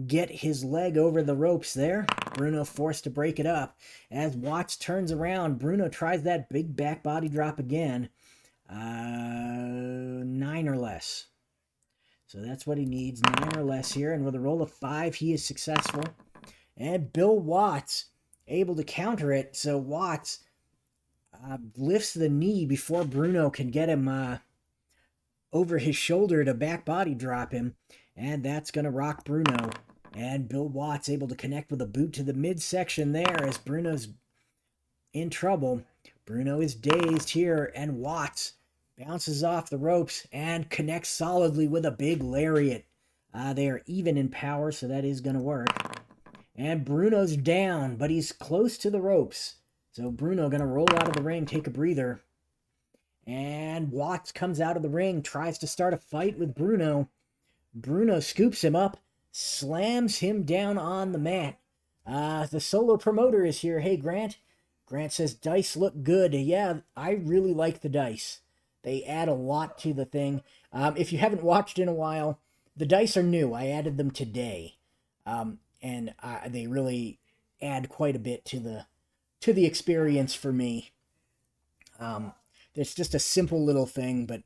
get his leg over the ropes there. Bruno forced to break it up. As Watts turns around, Bruno tries that big back body drop again. 9 or less. So that's what he needs, 9 or less here. And with a roll of 5, he is successful. And Bill Watts able to counter it. So Watts lifts the knee before Bruno can get him over his shoulder to back body drop him. And that's going to rock Bruno. And Bill Watts able to connect with a boot to the midsection there as Bruno's in trouble. Bruno is dazed here, and Watts bounces off the ropes and connects solidly with a big lariat. They are even in power, so that is going to work. And Bruno's down, but he's close to the ropes. So Bruno going to roll out of the ring, take a breather. And Watts comes out of the ring, tries to start a fight with Bruno. Bruno scoops him up, slams him down on the mat. The solo promoter is here. Hey, Grant. Grant says, dice look good. Yeah, I really like the dice. They add a lot to the thing. If you haven't watched in a while, the dice are new. I added them today. And they really add quite a bit to the experience for me. It's just a simple little thing, but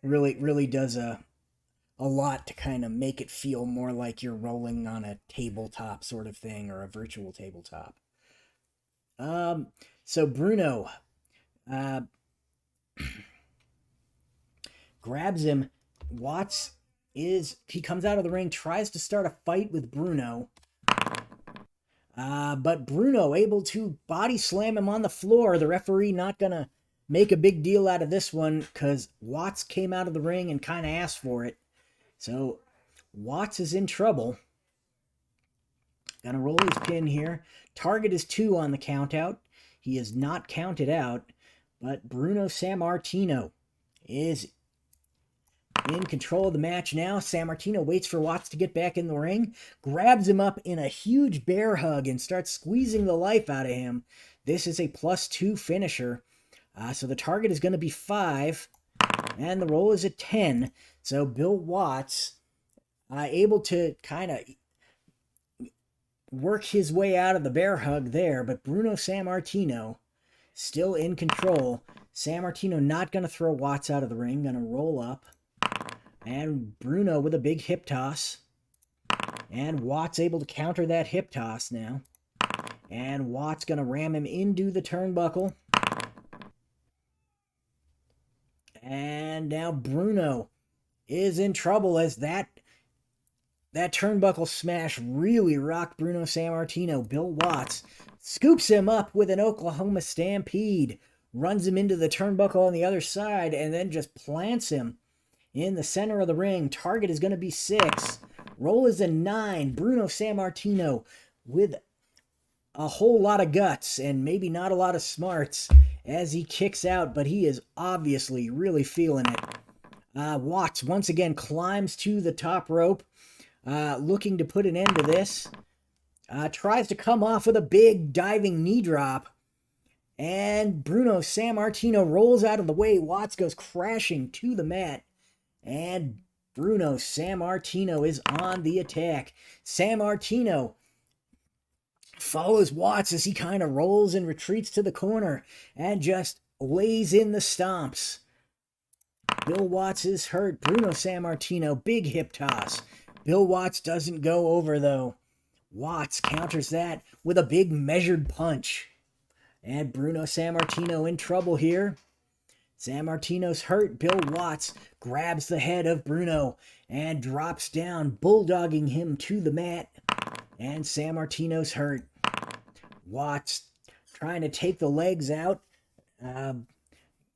really does a lot to kind of make it feel more like you're rolling on a tabletop sort of thing, or a virtual tabletop. So Bruno grabs him. Watts he comes out of the ring, tries to start a fight with Bruno. But Bruno able to body slam him on the floor. The referee not gonna make a big deal out of this one because Watts came out of the ring and kind of asked for it. So Watts is in trouble. Gonna roll his pin here. Target is 2 on the count out. He is not counted out, but Bruno Sammartino is in control of the match now. Sammartino waits for Watts to get back in the ring, grabs him up in a huge bear hug and starts squeezing the life out of him. This is a +2 finisher. So the target is going to be 5, and the roll is a 10. So Bill Watts able to kind of work his way out of the bear hug there, but Bruno Sammartino still in control. Sammartino not going to throw Watts out of the ring, going to roll up. And Bruno with a big hip toss. And Watts able to counter that hip toss now. And Watts going to ram him into the turnbuckle. And now Bruno is in trouble as that turnbuckle smash really rocked Bruno Sammartino. Bill Watts scoops him up with an Oklahoma Stampede, runs him into the turnbuckle on the other side, and then just plants him in the center of the ring. Target is going to be 6. Roll is a 9. Bruno Sammartino with a whole lot of guts and maybe not a lot of smarts as he kicks out, but he is obviously really feeling it. Watts once again climbs to the top rope, looking to put an end to this. Tries to come off with a big diving knee drop. And Bruno Sammartino rolls out of the way. Watts goes crashing to the mat. And Bruno Sammartino is on the attack. Sammartino follows Watts as he kind of rolls and retreats to the corner and just lays in the stomps. Bill Watts is hurt. Bruno Sammartino, big hip toss. Bill Watts doesn't go over, though. Watts counters that with a big measured punch. And Bruno Sammartino in trouble here. Sammartino's hurt. Bill Watts grabs the head of Bruno and drops down, bulldogging him to the mat. And Sammartino's hurt. Watts trying to take the legs out.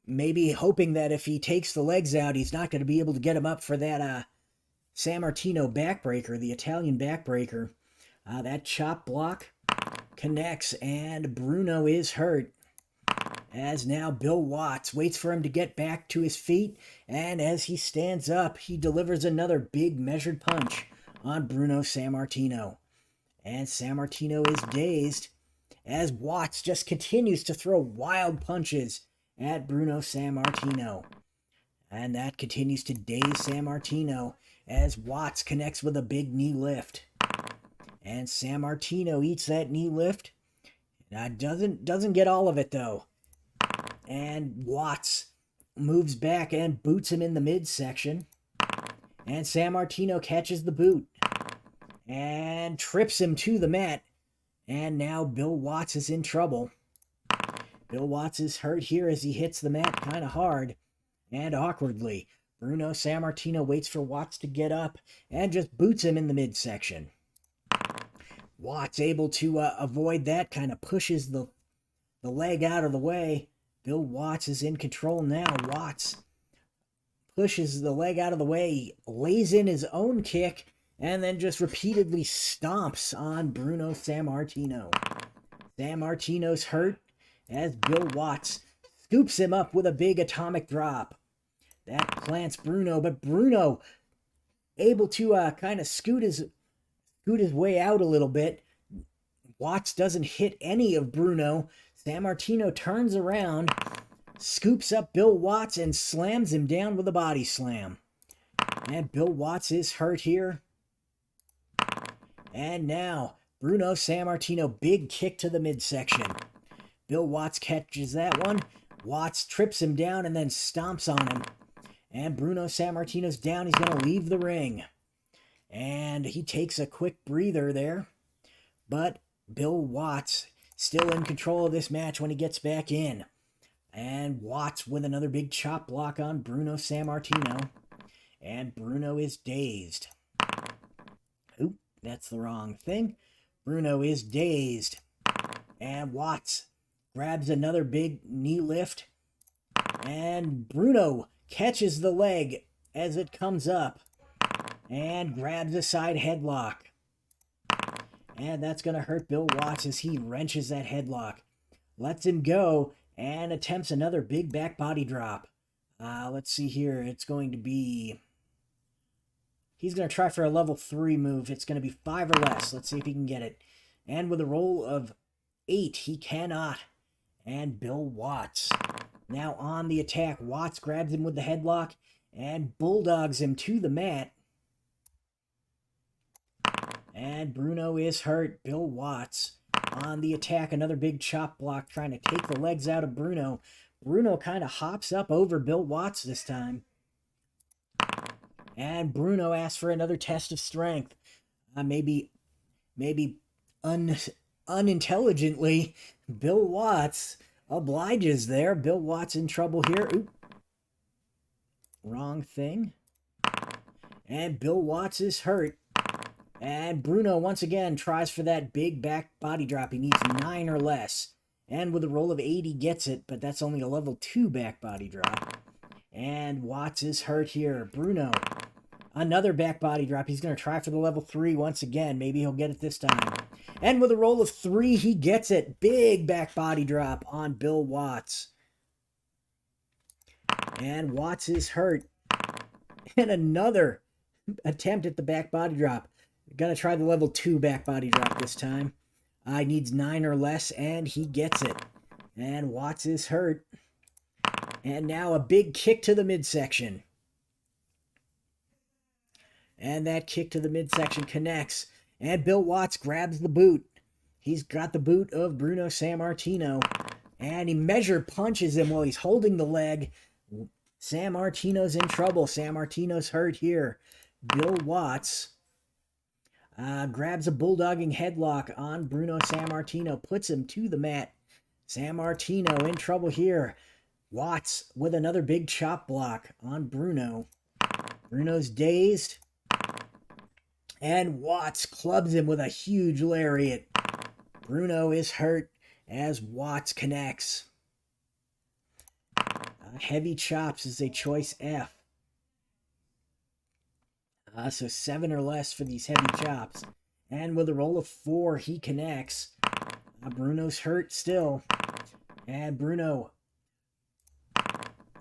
Maybe hoping that if he takes the legs out, he's not going to be able to get him up for that Sammartino backbreaker, the Italian backbreaker. That chop block connects, and Bruno is hurt. As now Bill Watts waits for him to get back to his feet, and as he stands up, he delivers another big measured punch on Bruno Sammartino. And Sammartino is dazed as Watts just continues to throw wild punches at Bruno Sammartino. And that continues to daze Sammartino as Watts connects with a big knee lift. And Sammartino eats that knee lift. Doesn't get all of it though. And Watts moves back and boots him in the midsection. And Sammartino catches the boot and trips him to the mat. And now Bill Watts is in trouble. Bill Watts is hurt here as he hits the mat kind of hard and awkwardly. Bruno Sammartino waits for Watts to get up and just boots him in the midsection. Watts able to avoid that, kind of pushes the leg out of the way. Bill Watts is in control now. Watts pushes the leg out of the way, lays in his own kick, and then just repeatedly stomps on Bruno Sammartino. Sammartino's hurt as Bill Watts scoops him up with a big atomic drop. That plants Bruno, but Bruno able to kind of scoot his way out a little bit. Watts doesn't hit any of Bruno. Sammartino turns around, scoops up Bill Watts, and slams him down with a body slam. And Bill Watts is hurt here. And now, Bruno Sammartino, big kick to the midsection. Bill Watts catches that one. Watts trips him down and then stomps on him. And Bruno Sammartino's down. He's going to leave the ring. And he takes a quick breather there. But Bill Watts still in control of this match when he gets back in. And Watts with another big chop block on Bruno Sammartino. And Bruno is dazed. Oop, that's the wrong thing. Bruno is dazed. And Watts grabs another big knee lift. And Bruno catches the leg as it comes up. And grabs a side headlock. And that's going to hurt Bill Watts as he wrenches that headlock. Lets him go and attempts another big back body drop. Let's see here. It's going to be... He's going to try for a level 3 move. It's going to be 5 or less. Let's see if he can get it. And with a roll of 8, he cannot. And Bill Watts now on the attack. Watts grabs him with the headlock and bulldogs him to the mat. And Bruno is hurt. Bill Watts on the attack. Another big chop block trying to take the legs out of Bruno. Bruno kind of hops up over Bill Watts this time. And Bruno asks for another test of strength. Maybe unintelligently, Bill Watts obliges there. Bill Watts in trouble here. Oop. Wrong thing. And Bill Watts is hurt. And Bruno once again tries for that big back body drop. He needs 9 or less. And with a roll of 8, he gets it, but that's only a level 2 back body drop. And Watts is hurt here. Bruno, another back body drop. He's going to try for the level 3 once again. Maybe he'll get it this time. And with a roll of 3, he gets it. Big back body drop on Bill Watts. And Watts is hurt. And another attempt at the back body drop. Gonna try the level 2 back body drop this time. He needs 9 or less, and he gets it. And Watts is hurt. And now a big kick to the midsection. And that kick to the midsection connects. And Bill Watts grabs the boot. He's got the boot of Bruno Sammartino. And he measure punches him while he's holding the leg. Sammartino's in trouble. Sammartino's hurt here. Bill Watts grabs a bulldogging headlock on Bruno Sammartino, puts him to the mat. Sammartino in trouble here. Watts with another big chop block on Bruno. Bruno's dazed. And Watts clubs him with a huge lariat. Bruno is hurt as Watts connects. Heavy chops is a choice F. So 7 or less for these heavy chops. And with a roll of 4, he connects. Bruno's hurt still. And Bruno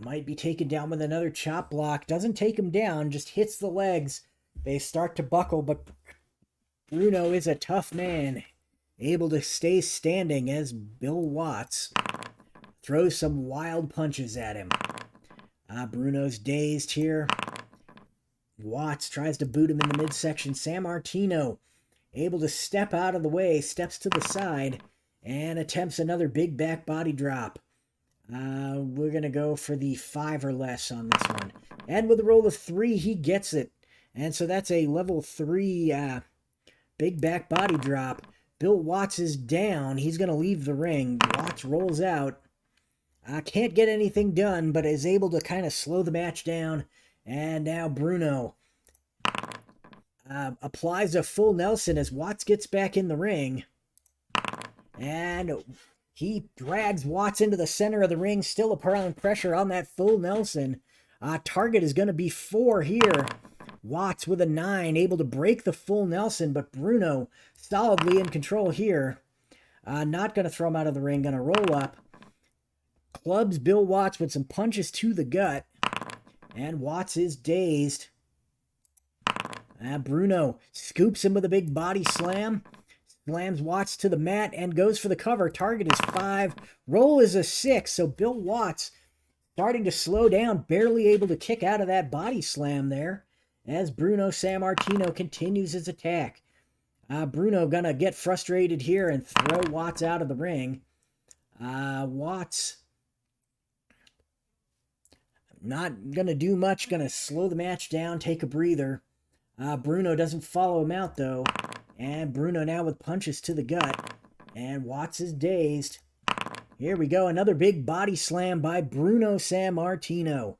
might be taken down with another chop block. Doesn't take him down, just hits the legs. They start to buckle, but Bruno is a tough man. Able to stay standing as Bill Watts throws some wild punches at him. Bruno's dazed here. Watts tries to boot him in the midsection. Sammartino able to step out of the way, steps to the side, and attempts another big back body drop. We're going to go for the 5 or less on this one. And with a roll of 3, he gets it. And so that's a level 3 big back body drop. Bill Watts is down. He's going to leave the ring. Watts rolls out. Can't get anything done, but is able to kind of slow the match down. And now Bruno applies a full Nelson as Watts gets back in the ring. And he drags Watts into the center of the ring, still applying pressure on that full Nelson. Target is going to be 4 here. Watts with a 9, able to break the full Nelson, but Bruno solidly in control here. Not going to throw him out of the ring, going to roll up. Clubs Bill Watts with some punches to the gut. And Watts is dazed. Bruno scoops him with a big body slam. Slams Watts to the mat and goes for the cover. Target is 5. Roll is a 6. So Bill Watts starting to slow down. Barely able to kick out of that body slam there. As Bruno Sammartino continues his attack. Bruno gonna get frustrated here and throw Watts out of the ring. Watts not gonna do much. Gonna slow the match down, take a breather. Bruno doesn't follow him out though. And Bruno now with punches to the gut. And Watts is dazed. Here we go. Another big body slam by Bruno Sammartino.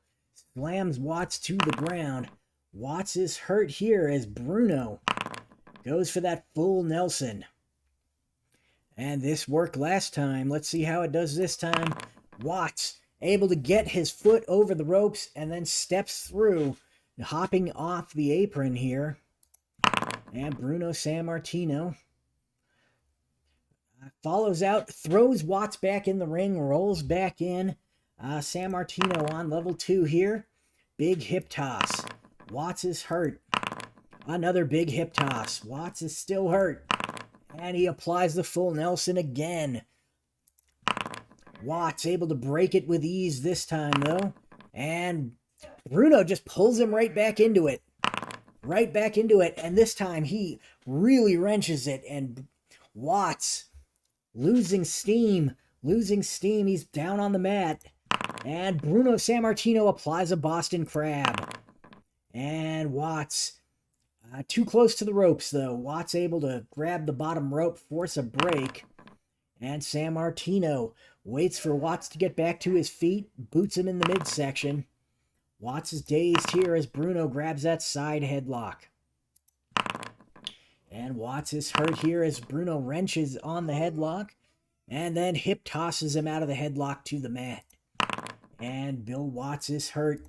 Slams Watts to the ground. Watts is hurt here as Bruno goes for that full Nelson. And this worked last time. Let's see how it does this time. Watts able to get his foot over the ropes and then steps through, hopping off the apron here. And Bruno Sammartino follows out, throws Watts back in the ring, rolls back in. Sammartino on level 2 here. Big hip toss. Watts is hurt. Another big hip toss. Watts is still hurt. And he applies the full Nelson again. Watts able to break it with ease this time, though. And Bruno just pulls him right back into it. Right back into it. And this time he really wrenches it. And Watts losing steam. Losing steam. He's down on the mat. And Bruno Sammartino applies a Boston Crab. And Watts too close to the ropes, though. Watts able to grab the bottom rope, force a break. And Sammartino waits for Watts to get back to his feet, boots him in the midsection. Watts is dazed here as Bruno grabs that side headlock. And Watts is hurt here as Bruno wrenches on the headlock and then hip tosses him out of the headlock to the mat. And Bill Watts is hurt.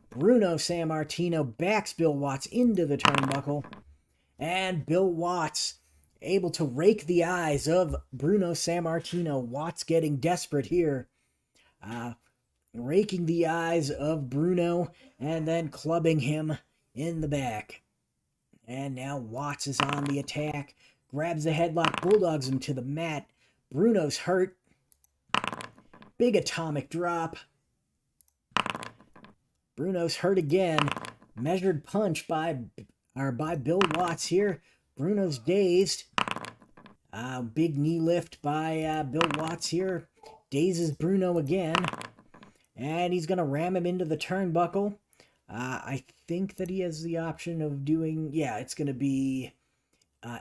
Bruno Sammartino backs Bill Watts into the turnbuckle. And Bill Watts able to rake the eyes of Bruno Sammartino. Watts getting desperate here. Raking the eyes of Bruno and then clubbing him in the back. And now Watts is on the attack. Grabs the headlock, bulldogs him to the mat. Bruno's hurt. Big atomic drop. Bruno's hurt again. Measured punch by Bill Watts here. Bruno's dazed. Big knee lift by Bill Watts here. Dazes Bruno again. And he's going to ram him into the turnbuckle. I think that he has the option of doing... Yeah, it's going to be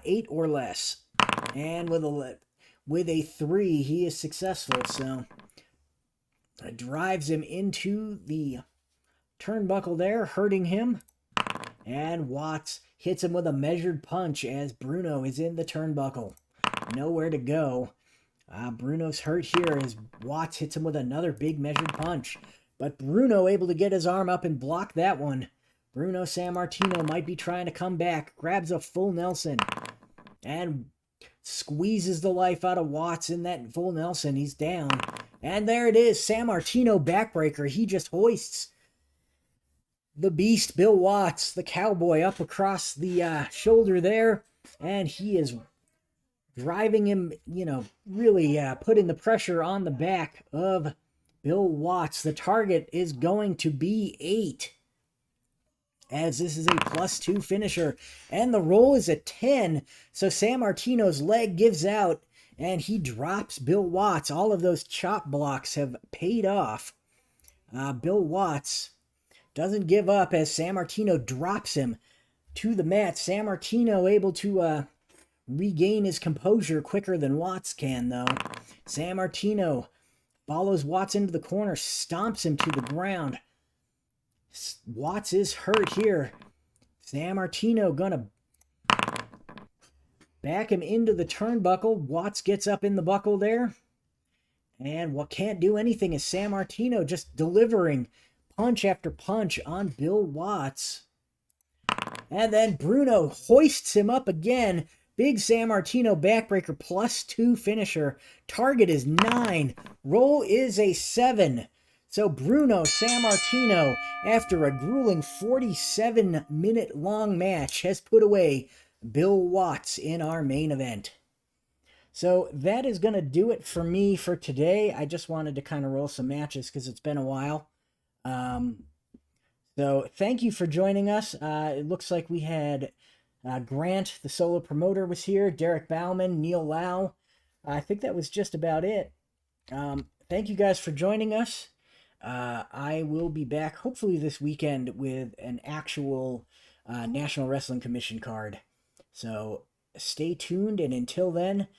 8 or less. And with a 3, he is successful. So, drives him into the turnbuckle there, hurting him. And Watts hits him with a measured punch as Bruno is in the turnbuckle. Nowhere to go. Bruno's hurt here as Watts hits him with another big measured punch. But Bruno able to get his arm up and block that one. Bruno Sammartino might be trying to come back. Grabs a full Nelson. And squeezes the life out of Watts in that full Nelson. He's down. And there it is. Sammartino backbreaker. He just hoists the beast, Bill Watts, the cowboy, up across the shoulder there. And he is driving him, really putting the pressure on the back of Bill Watts. The target is going to be 8. as this is a +2 finisher, and the roll is a 10. So Sammartino's leg gives out, and he drops Bill Watts. All of those chop blocks have paid off. Bill Watts doesn't give up as Sammartino drops him to the mat. Sammartino able to regain his composure quicker than Watts can, though. Sammartino follows Watts into the corner, stomps him to the ground. Watts is hurt here. Sammartino gonna back him into the turnbuckle. Watts gets up in the buckle there. And what can't do anything is Sammartino just delivering punch after punch on Bill Watts. And then Bruno hoists him up again. Big Sammartino backbreaker +2 finisher. Target is 9. Roll is a 7. So Bruno Sammartino, after a grueling 47-minute long match, has put away Bill Watts in our main event. So that is going to do it for me for today. I just wanted to kind of roll some matches because it's been a while. So thank you for joining us. It looks like we had Grant, the solo promoter, was here. Derek Bauman, Neil Lau. I think that was just about it. Thank you guys for joining us. I will be back hopefully this weekend with an actual National Wrestling Commission card. So stay tuned, and until then,